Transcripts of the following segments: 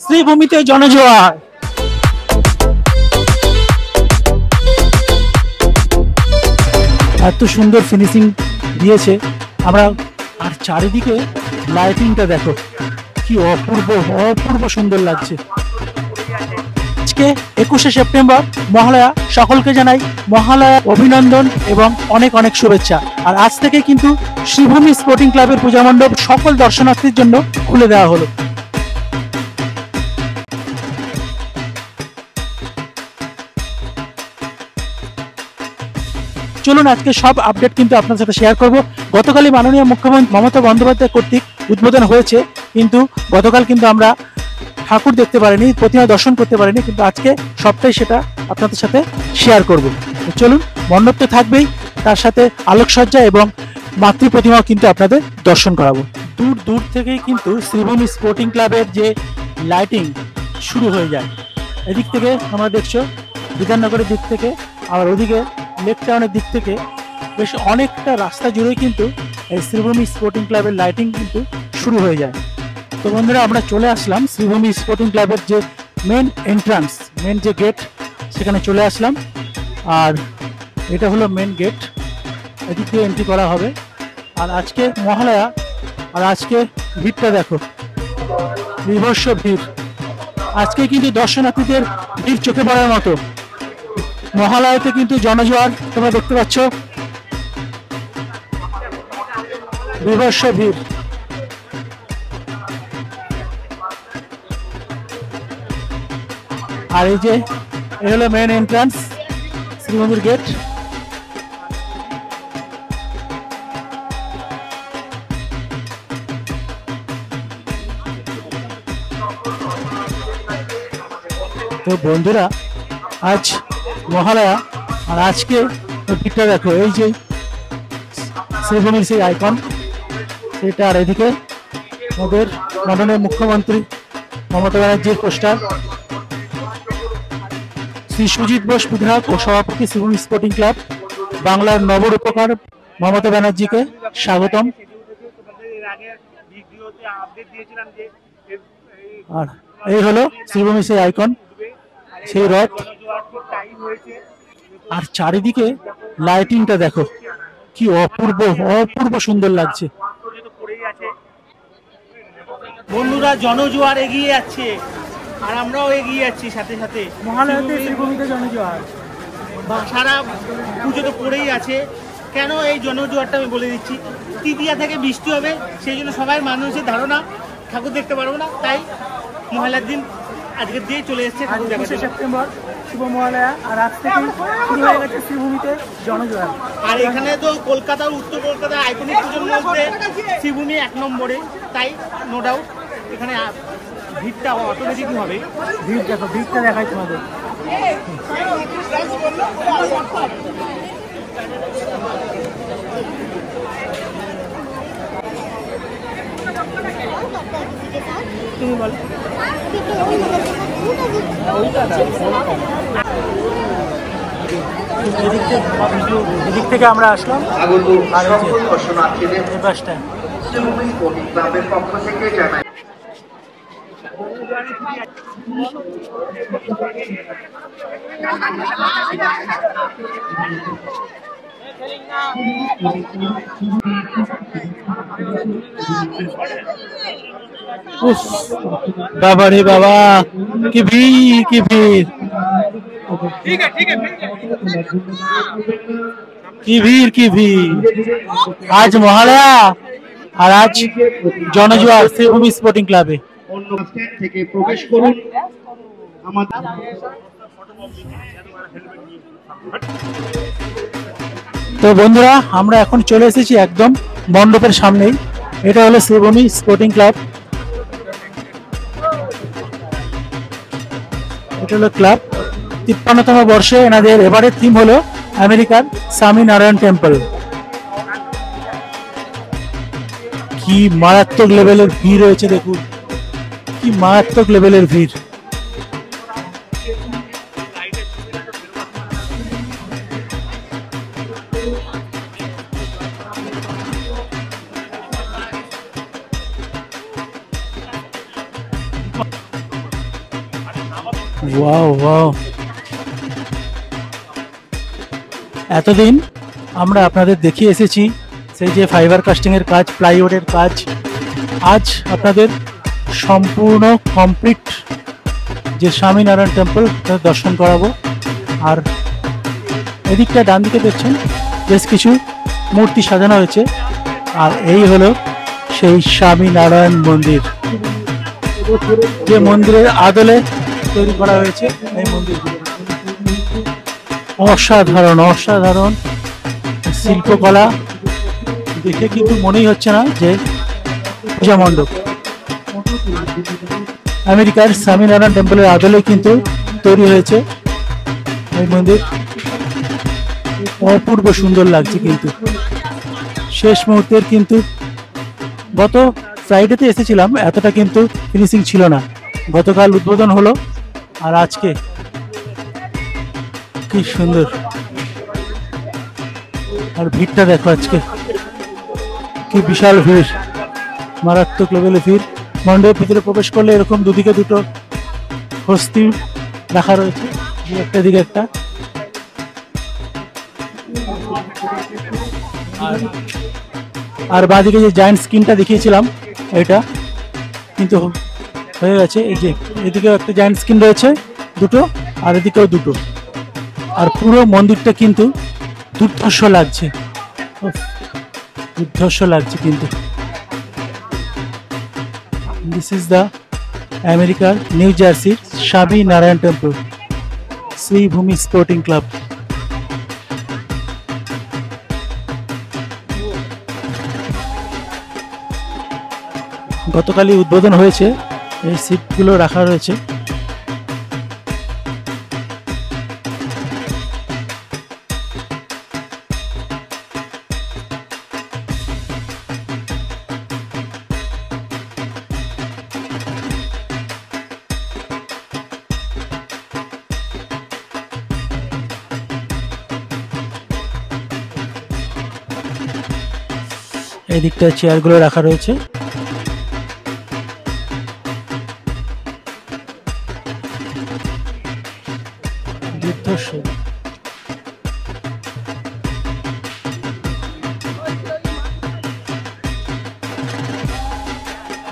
শ্রীভূমিতে জনজোয়ার। এত সুন্দর ফিনিশিং দিয়েছে আমরা, আর চারিদিকে লাইটিংটা দেখো কি অপূর্ব অপূর্ব সুন্দর লাগছে। আজকে 21শে সেপ্টেম্বর মহালয়া, সকলকে জানাই মহালয়া অভিনন্দন এবং অনেক অনেক শুভেচ্ছা। আর আজ থেকে কিন্তু শ্রীভূমি স্পোর্টিং ক্লাবের পূজা মণ্ডপ সকল দর্শনার্থীর জন্য খুলে দেওয়া হলো। চলুন আজকে সব আপডেট কিন্তু আপনার সাথে শেয়ার করব। গতকালই মাননীয় মুখ্যমন্ত্রী মমতা বন্দ্যোপাধ্যায় কর্তৃক উদ্বোধন হয়েছে, কিন্তু গতকাল কিন্তু আমরা ঠাকুর দেখতে পারিনি, প্রতিমা দর্শন করতে পারিনি, কিন্তু আজকে সবটাই সেটা আপনাদের সাথে শেয়ার করব। চলুন, মণ্ডপ তো থাকবেই, তার সাথে আলোকসজ্জা এবং মাতৃ প্রতিমাও কিন্তু আপনাদের দর্শন করাবো। দূর দূর থেকেই কিন্তু শ্রীভূমি স্পোর্টিং ক্লাবের যে লাইটিং শুরু হয়ে যায়। এদিক থেকে আমরা দেখছো বিধাননগরের দিক থেকে, আবার ওদিকে লেক টাউনের দিক থেকে, বেশ অনেকটা রাস্তা জুড়েই কিন্তু এই শ্রীভূমি স্পোর্টিং ক্লাবের লাইটিং কিন্তু শুরু হয়ে যায়। তো বন্ধুরা, আমরা চলে আসলাম শ্রীভূমি স্পোর্টিং ক্লাবের যে মেন এন্ট্রান্স, মেন যে গেট, সেখানে চলে আসলাম। আর এটা হলো মেন গেট, এদিক দিয়ে এন্ট্রি করা হবে। আর আজকে মহালয়া, আর আজকে ভিড়টা দেখো, বিভৎস ভিড়। আজকে কিন্তু দর্শনার্থীদের ভিড় চোখে পড়ার মতো। মহালয়াতে কিন্তু জনজোয়ার তোমরা দেখতে পাচ্ছ, বিভৎস ভিড়। আর এই যে এই হলো মেন এন্ট্রান্স, শ্রীভূমির গেট। তো বন্ধুরা, আজ মহালয়া, আর আজকে ভিড়টা দেখো, এই যে শ্রীভূমির সেই আইকন সেটা, আর এদিকে আমাদের মাননীয় মুখ্যমন্ত্রী মমতা ব্যানার্জির পোস্টার। শ্রী সুজিত বোস বিধায়ক ও সভাপতি শ্রীভূমি স্পোর্টিং ক্লাব বাংলার নবরূপকার মমতা ব্যানার্জিকে স্বাগতম। আর এই হলো শ্রীভূমি সেই আইকন, সেই রথ। আর চারিদিকে লাইটিংটা দেখো কি অপূর্ব অপূর্ব সুন্দর লাগছে। বন্ধুরা, জনজোয়ার এগিয়ে যাচ্ছে আর আমরাও এগিয়ে যাচ্ছি সাথে সাথে। মহালয়াতে শ্রীভূমিতে জনজোয়ার, সারা পুজো তো পড়েই আছে। কেন এই জনজোয়ারটা আমি বলে দিচ্ছি, তৃতীয়া থেকে বৃষ্টি হবে, সেই জন্য সবাই মানুষের ধারণা ঠাকুর দেখতে পারবো না, তাই মহালয়ার দিন আজকের দিয়ে চলে এসছে ঠাকুর দেখা। 21শে সেপ্টেম্বর শুভ মহালয়া, আর আজ থেকে শুরু হয়ে গেছে শ্রীভূমিতে জনজোয়ার। আর এখানে তো কলকাতার, উত্তর কলকাতার আইকনিক পুজোর মধ্যে শ্রীভূমি 1 নম্বরে, তাই নো ডাউট এখানে ভিড়টা অটোমেটিকই হবে। ভিড় দেখো, ভিড়টা দেখাই তোমাদের। তুমি বলো। এদিক থেকে আমরা আসলাম, আর বাসটা বাবা রে বাবা, কি ভিড় কি ভিড়, কি ভিড় কি ভিড়। আজ মহালয়া, আর আজ জনজোয়ার শ্রীভূমি স্পোর্টিং ক্লাবে। থেকে প্রবেশ করুন। তো বন্ধুরা, আমরা এখন চলে এসেছি একদম মণ্ডপের সামনেই। এটা হলো শ্রীভূমি স্পোর্টিং ক্লাব। এটা হলো ক্লাব, 53তম বর্ষে এনাদের এবারের থিম হলো আমেরিকার স্বামী নারায়ণ টেম্পল। কি মারাত্মক লেভেলের ভিড় হয়েছে দেখুন, কি মারাত্মক লেভেলের ভিড়। ওয়াও ওয়াও, এতদিন আমরা আপনাদের দেখিয়ে এসেছি সেই যে ফাইবার কাস্টিং এর কাজ, প্লাইউডের কাজ। আজ আপনাদের সম্পূর্ণ কমপ্লিট যে স্বামীনারায়ণ টেম্পল দর্শন করাবো। আর এদিকটা ডান দিকে দেখছেন বেশ কিছু মূর্তি সাজানো হয়েছে, আর এই হলো সেই স্বামীনারায়ণ মন্দির, যে মন্দিরের আদলে তৈরি করা হয়েছে এই মন্দিরগুলো। অসাধারণ অসাধারণ শিল্পকলা, দেখে কিন্তু মনেই হচ্ছে না যে পূজা মণ্ডপ। আমেরিকার স্বামীনারায়ণ টেম্পলের আদলে কিন্তু তৈরি হয়েছে এই মন্দির। অপূর্ব সুন্দর লাগছে, কিন্তু শেষ মুহূর্তের কিন্তু গত ফ্রাইডেতে এসেছিলাম, এতটা কিন্তু ফিনিশিং ছিল না। গতকাল উদ্বোধন হলো, আর আজকে কি সুন্দর। আর ভিড়টা দেখো আজকে, কি বিশাল ভিড়, মারাত্মক লেভেলে ভিড়। মণ্ডপের ভিতরে প্রবেশ করলে এরকম দুদিকে দুটো হস্তি রাখা রয়েছে, একটা দিকে একটা। আর বাঁদিকে যে জায়ান্ট স্ক্রিনটা দেখিয়েছিলাম, এটা কিন্তু হয়ে গেছে। এই যে এদিকেও একটা জায়ান্ট স্ক্রিন রয়েছে দুটো, আর এদিকেও দুটো। আর পুরো মন্দিরটা কিন্তু দুর্ধর্ষ লাগছে, দুর্ধর্ষ লাগছে কিন্তু। দিস ইজ দ্য আমেরিকার নিউ জার্সির Swaminarayan temple, Sreebhumi sporting club. গতকালই উদ্বোধন হয়েছে, এই সিটগুলো রাখা রয়েছে। এই দিকটায় চেয়ারগুলো রাখা রয়েছে।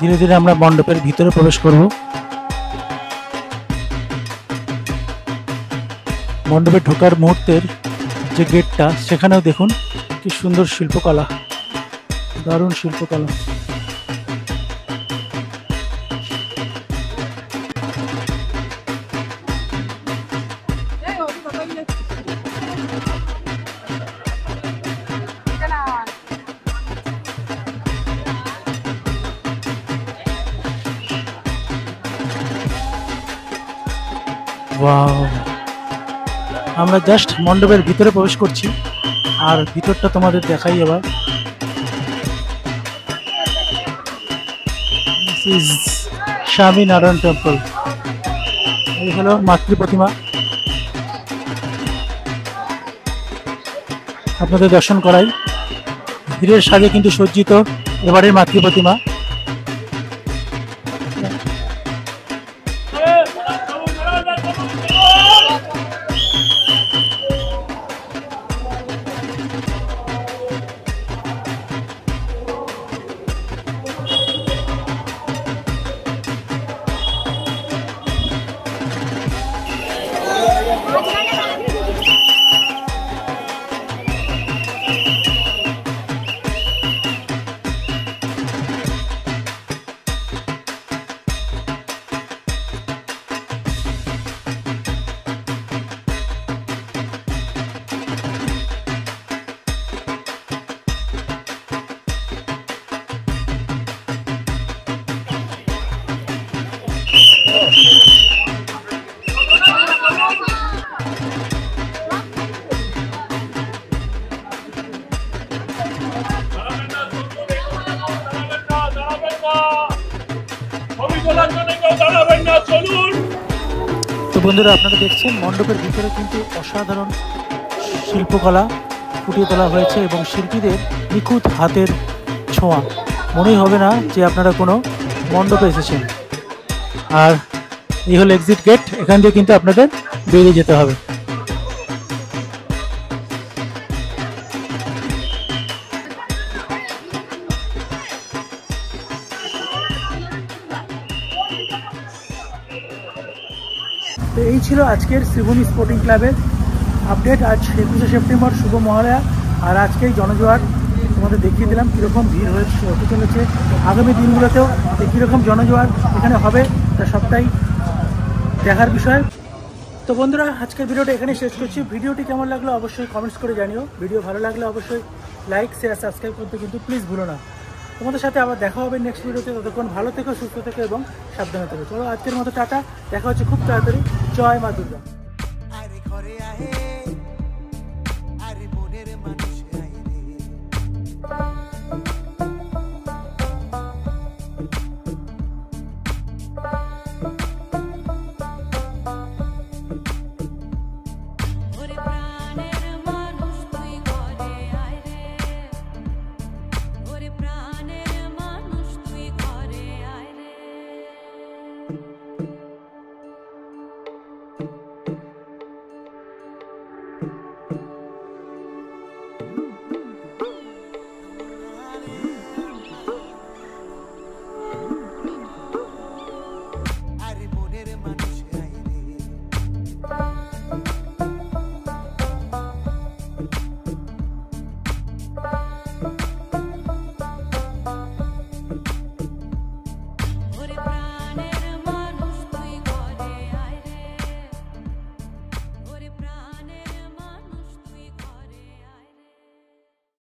ধীরে ধীরে আমরা মণ্ডপের ভিতরে প্রবেশ করব। মণ্ডপে ঢোকার মুহূর্তের যে গেটটা, সেখানেও দেখুন কি সুন্দর শিল্পকলা, দারুণ শিল্পকলা। ওয়াও, আমরা জাস্ট মণ্ডপের ভিতরে প্রবেশ করছি, আর ভিতরটা তোমাদের দেখাই এবার। This is Swaminarayan temple. এই হলো মাতৃ প্রতিমা, আপনাদের দর্শন করাই। হীরের সাজে কিন্তু সজ্জিত এবারের মাতৃ প্রতিমা। তো বন্ধুরা, আপনারা দেখছেন মণ্ডপের ভিতরে কিন্তু অসাধারণ শিল্পকলা ফুটিয়ে তোলা হয়েছে, এবং শিল্পীদের নিখুঁত হাতের ছোঁয়া। মনেই হবে না যে আপনারা কোনো মণ্ডপে এসেছেন। আর এই হলো এক্সিট গেট, এখান দিয়ে কিন্তু আপনাদের বেরিয়ে যেতে হবে। তো এই ছিল আজকের শ্রীভূমি স্পোর্টিং ক্লাবের আপডেট। আজ 21শে সেপ্টেম্বর, শুভ মহালয়া। আর আজকেই জনজোয়ার তোমাদের দেখিয়ে দিলাম কীরকম ভিড় হতে চলেছে। আগামী দিনগুলোতেও কীরকম জনজোয়ার এখানে হবে তা সবটাই দেখার বিষয়। তো বন্ধুরা, আজকের ভিডিওটা এখানে শেষ করছি। ভিডিওটি কেমন লাগলো অবশ্যই কমেন্টস করে জানিও। ভিডিও ভালো লাগলে অবশ্যই লাইক, শেয়ার, সাবস্ক্রাইব করতে কিন্তু প্লিজ ভুলো না। তোমাদের সাথে আবার দেখা হবে নেক্সট ভিডিওতে। ততক্ষণ ভালো থেকো, সুস্থ থেকো এবং সাবধানে থেকো। চলো আজকের মতো টাটা, দেখা হচ্ছে খুব তাড়াতাড়ি। জয় মা দুর্গা।